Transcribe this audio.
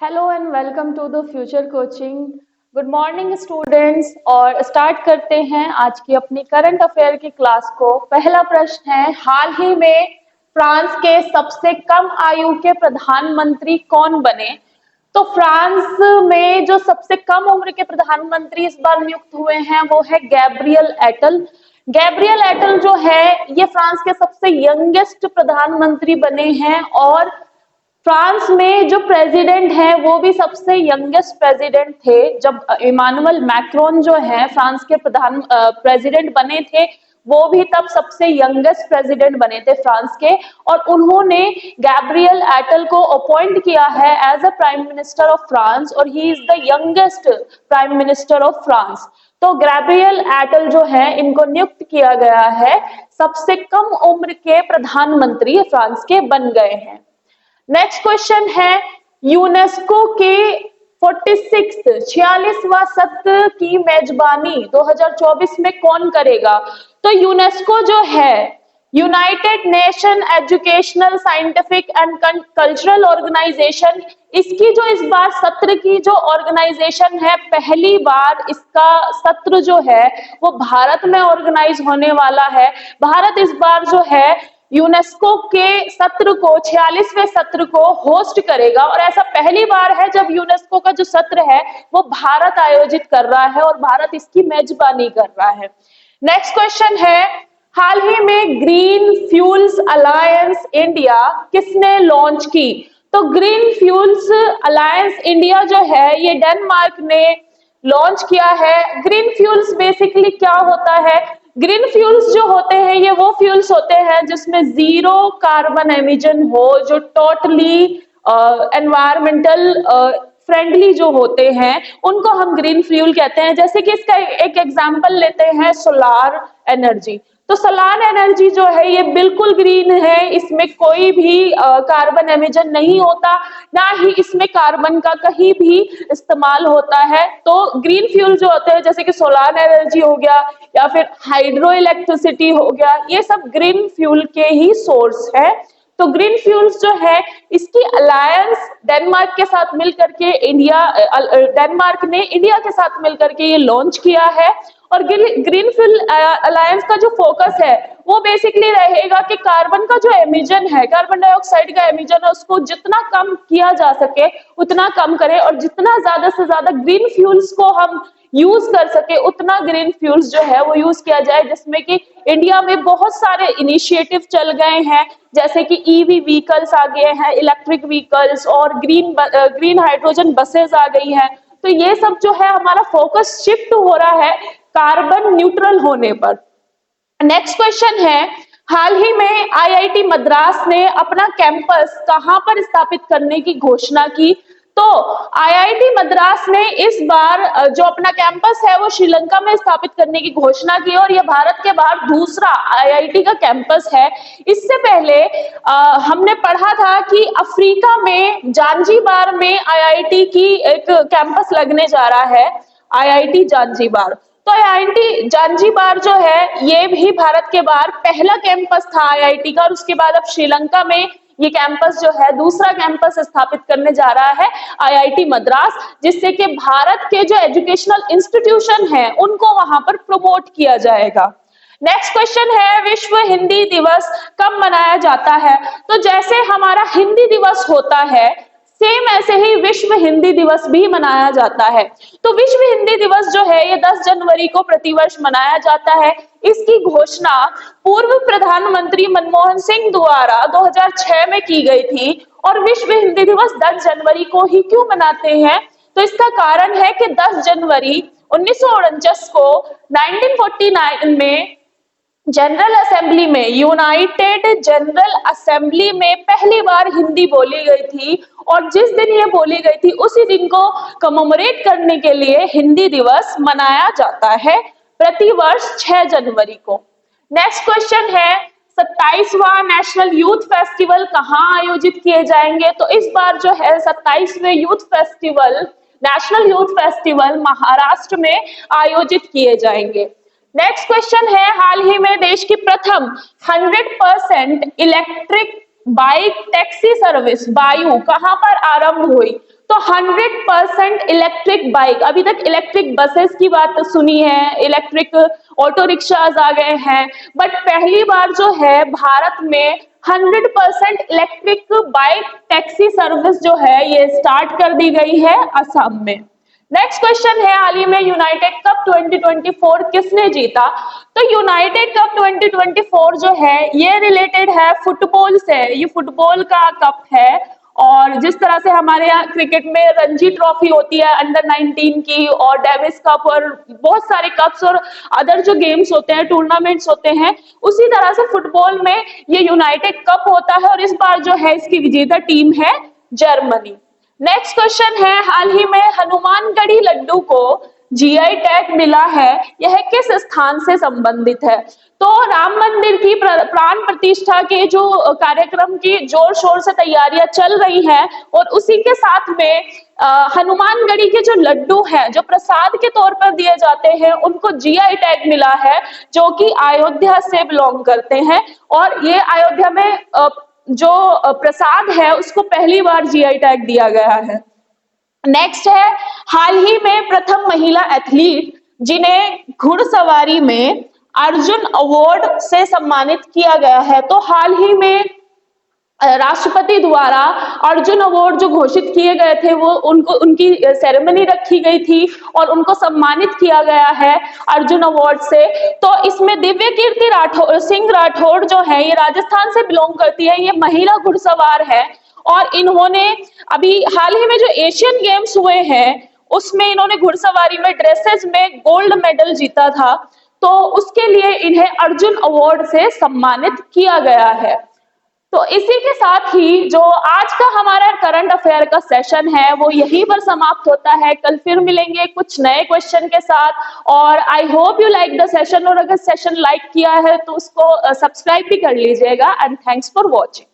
Hello and welcome to the future coaching. Good morning students. और start करते हैं आज की अपनी करंट अफेयर की क्लास को। पहला प्रश्न है, हाल ही में फ्रांस के सबसे कम आयु के प्रधानमंत्री कौन बने? तो फ्रांस में जो सबसे कम उम्र के प्रधानमंत्री इस बार नियुक्त हुए हैं वो है गैब्रियल एटल। गैब्रियल एटल जो है ये फ्रांस के सबसे यंगेस्ट प्रधानमंत्री बने हैं और फ्रांस में जो प्रेसिडेंट है वो भी सबसे यंगेस्ट प्रेसिडेंट थे। जब इमानुअल मैक्रोन जो है फ्रांस के प्रधान प्रेसिडेंट बने थे वो भी तब सबसे यंगेस्ट प्रेसिडेंट बने थे फ्रांस के। और उन्होंने गैब्रियल एटल को अपॉइंट किया है as a prime minister of France और he is the youngest prime minister of France. तो गैब्रियल एटल जो है इनको नियुक्त किया गया है, सबसे कम उम्र के प्रधानमंत्री फ्रांस के बन गए हैं। नेक्स्ट क्वेश्चन है, यूनेस्को के 46वां सत्र की मेजबानी 2024 में कौन करेगा? तो यूनेस्को जो है united nation educational scientific and cultural organisation, इसकी जो इस बार सत्र की जो ऑर्गेनाइजेशन है, पहली बार इसका सत्र जो है वो भारत में ऑर्गेनाइज होने वाला है। भारत इस बार जो है यूनेस्को के सत्र को 46वें सत्र को होस्ट करेगा और ऐसा पहली बार है जब यूनेस्को का जो सत्र है वो भारत आयोजित कर रहा है और भारत इसकी मेजबानी कर रहा है। नेक्स्ट क्वेश्चन है, हाल ही में ग्रीन फ्यूल्स अलायंस इंडिया किसने लॉन्च की? तो ग्रीन फ्यूल्स अलायंस इंडिया जो है ये डेनमार्क ने लॉन्च किया है। ग्रीन फ्यूल्स बेसिकली क्या होता है? ग्रीन फ्यूल्स जो होते हैं ये वो फ्यूल्स होते हैं जिसमें जीरो कार्बन एमिशन हो, जो टोटली एनवायरमेंटल फ्रेंडली जो होते हैं उनको हम ग्रीन फ्यूल कहते हैं। जैसे कि इसका एक एग्जांपल लेते हैं, सोलार एनर्जी। तो सोलार एनर्जी जो है ये बिल्कुल ग्रीन है, इसमें कोई भी कार्बन एमिशन नहीं होता, ना ही इसमें कार्बन का कहीं भी इस्तेमाल होता है। तो ग्रीन फ्यूल जो होते हैं जैसे कि सोलार एनर्जी हो गया या फिर हाइड्रो इलेक्ट्रिसिटी हो गया, ये सब ग्रीन फ्यूल के ही सोर्स है। तो ग्रीन फ्यूल्स जो है इसकी अलायंस डेनमार्क के साथ मिलकर के डेनमार्क ने इंडिया के साथ मिलकर के ये लॉन्च किया है। और ग्रीन फ्यूल अलायंस का जो फोकस है वो बेसिकली रहेगा कि कार्बन का जो एमिशन है, कार्बन डाइऑक्साइड का एमिशन है, उसको जितना कम किया जा सके उतना कम करे और जितना ज्यादा से ज्यादा ग्रीन फ्यूल्स को हम यूज कर सके उतना ग्रीन फ्यूल्स जो है वो यूज किया जाए। जिसमें कि इंडिया में बहुत सारे इनिशिएटिव चल गए हैं, जैसे कि ईवी व्हीकल्स आ गए हैं, इलेक्ट्रिक व्हीकल्स और ग्रीन हाइड्रोजन बसेस आ गई हैं। तो ये सब जो है हमारा फोकस शिफ्ट हो रहा है कार्बन न्यूट्रल होने पर। नेक्स्ट क्वेश्चन है, हाल ही में आईआईटी मद्रास ने अपना कैंपस कहां पर स्थापित करने की घोषणा की? तो आईआईटी मद्रास ने इस बार जो अपना कैंपस है वो श्रीलंका में स्थापित करने की घोषणा की और यह भारत के बाहर दूसरा आईआईटी का कैंपस है। इससे पहले हमने पढ़ा था कि अफ्रीका में जांजीबार में आईआईटी की एक कैंपस लगने जा रहा है, आईआईटी जांजीबार। तो आईआईटी जांजीबार जो है ये भी भारत के बाहर पहला कैंपस था आईआईटी का और उसके बाद अब श्रीलंका में ये कैंपस जो है दूसरा कैंपस स्थापित करने जा रहा है आईआईटी मद्रास, जिससे कि भारत के जो एजुकेशनल इंस्टीट्यूशन है उनको वहां पर प्रमोट किया जाएगा। नेक्स्ट क्वेश्चन है, विश्व हिंदी दिवस कब मनाया जाता है? तो जैसे हमारा हिंदी दिवस होता है सेम ऐसे ही विश्व हिंदी दिवस भी मनाया जाता है। तो विश्व हिंदी दिवस जो है ये 10 जनवरी को प्रतिवर्ष मनाया जाता है। इसकी घोषणा पूर्व प्रधानमंत्री मनमोहन सिंह द्वारा 2006 में की गई थी। और विश्व हिंदी दिवस 10 जनवरी को ही क्यों मनाते हैं? तो इसका कारण है कि 10 जनवरी 1949 को 1949 में जनरल असेंबली में, यूनाइटेड जनरल असेंबली में पहली बार हिंदी बोली गई थी और जिस दिन ये बोली गई थी उसी दिन को कमेमोरेट करने के लिए हिंदी दिवस मनाया जाता है प्रतिवर्ष 6 जनवरी को। नेक्स्ट क्वेश्चन है, 27वां नेशनल यूथ फेस्टिवल कहाँ आयोजित किए जाएंगे? तो इस बार जो है 27वें youth festival, national youth festival Maharashtra में आयोजित किए जाएंगे। नेक्स्ट क्वेश्चन है, हाल ही में देश की प्रथम 100% इलेक्ट्रिक बाइक टैक्सी सर्विस बायू कहां पर आरंभ हुई? तो 100% इलेक्ट्रिक बाइक, अभी तक इलेक्ट्रिक बसेस की बात सुनी है, इलेक्ट्रिक ऑटो रिक्शाज आ गए हैं, बट पहली बार जो है भारत में 100% इलेक्ट्रिक बाइक टैक्सी सर्विस जो है ये स्टार्ट कर दी गई है असम में। नेक्स्ट क्वेश्चन है, हाल ही में यूनाइटेड कप 2024 किसने जीता? तो यूनाइटेड कप 2024 जो है ये रिलेटेड है फुटबॉल से, ये फुटबॉल का कप है। और जिस तरह से हमारे यहाँ क्रिकेट में रणजी ट्रॉफी होती है अंडर 19 की, और डेविस कप और बहुत सारे कप्स और अदर जो गेम्स होते हैं, टूर्नामेंट्स होते हैं, उसी तरह से फुटबॉल में ये यूनाइटेड कप होता है और इस बार जो है इसकी विजेता टीम है जर्मनी। नेक्स्ट क्वेश्चन है, हाल ही में हनुमानगढ़ी लड्डू को जीआई टैग मिला है, यह किस स्थान से संबंधित है? तो राम मंदिर की प्राण प्रतिष्ठा के जो कार्यक्रम की जोर शोर से तैयारियां चल रही हैं और उसी के साथ में हनुमानगढ़ी के जो लड्डू हैं जो प्रसाद के तौर पर दिए जाते हैं उनको जीआई टैग मिला है, जो कि अयोध्या से बिलोंग करते हैं। और ये अयोध्या में जो प्रसाद है उसको पहली बार जीआई टैग दिया गया है। नेक्स्ट है, हाल ही में प्रथम महिला एथलीट जिन्हें घुड़सवारी में अर्जुन अवार्ड से सम्मानित किया गया है, तो हाल ही में राष्ट्रपति द्वारा अर्जुन अवार्ड जो घोषित किए गए थे वो उनकी सेरेमनी रखी गई थी और उनको सम्मानित किया गया है अर्जुन अवार्ड से। तो इसमें दिव्य कीर्ति सिंह राठौड़ जो है ये राजस्थान से बिलोंग करती है, ये महिला घुड़सवार है और इन्होंने अभी हाल ही में जो एशियन गेम्स हुए हैं उसमें इन्होंने घुड़सवारी में ड्रेसेस में गोल्ड मेडल जीता था, तो उसके लिए इन्हें अर्जुन अवार्ड से सम्मानित किया गया है। तो इसी के साथ ही जो आज का हमारा करंट अफेयर का सेशन है वो यहीं पर समाप्त होता है। कल फिर मिलेंगे कुछ नए क्वेश्चन के साथ और I hope you like the session, और अगर सेशन लाइक किया है तो उसको सब्सक्राइब भी कर लीजिएगा। And thanks for watching.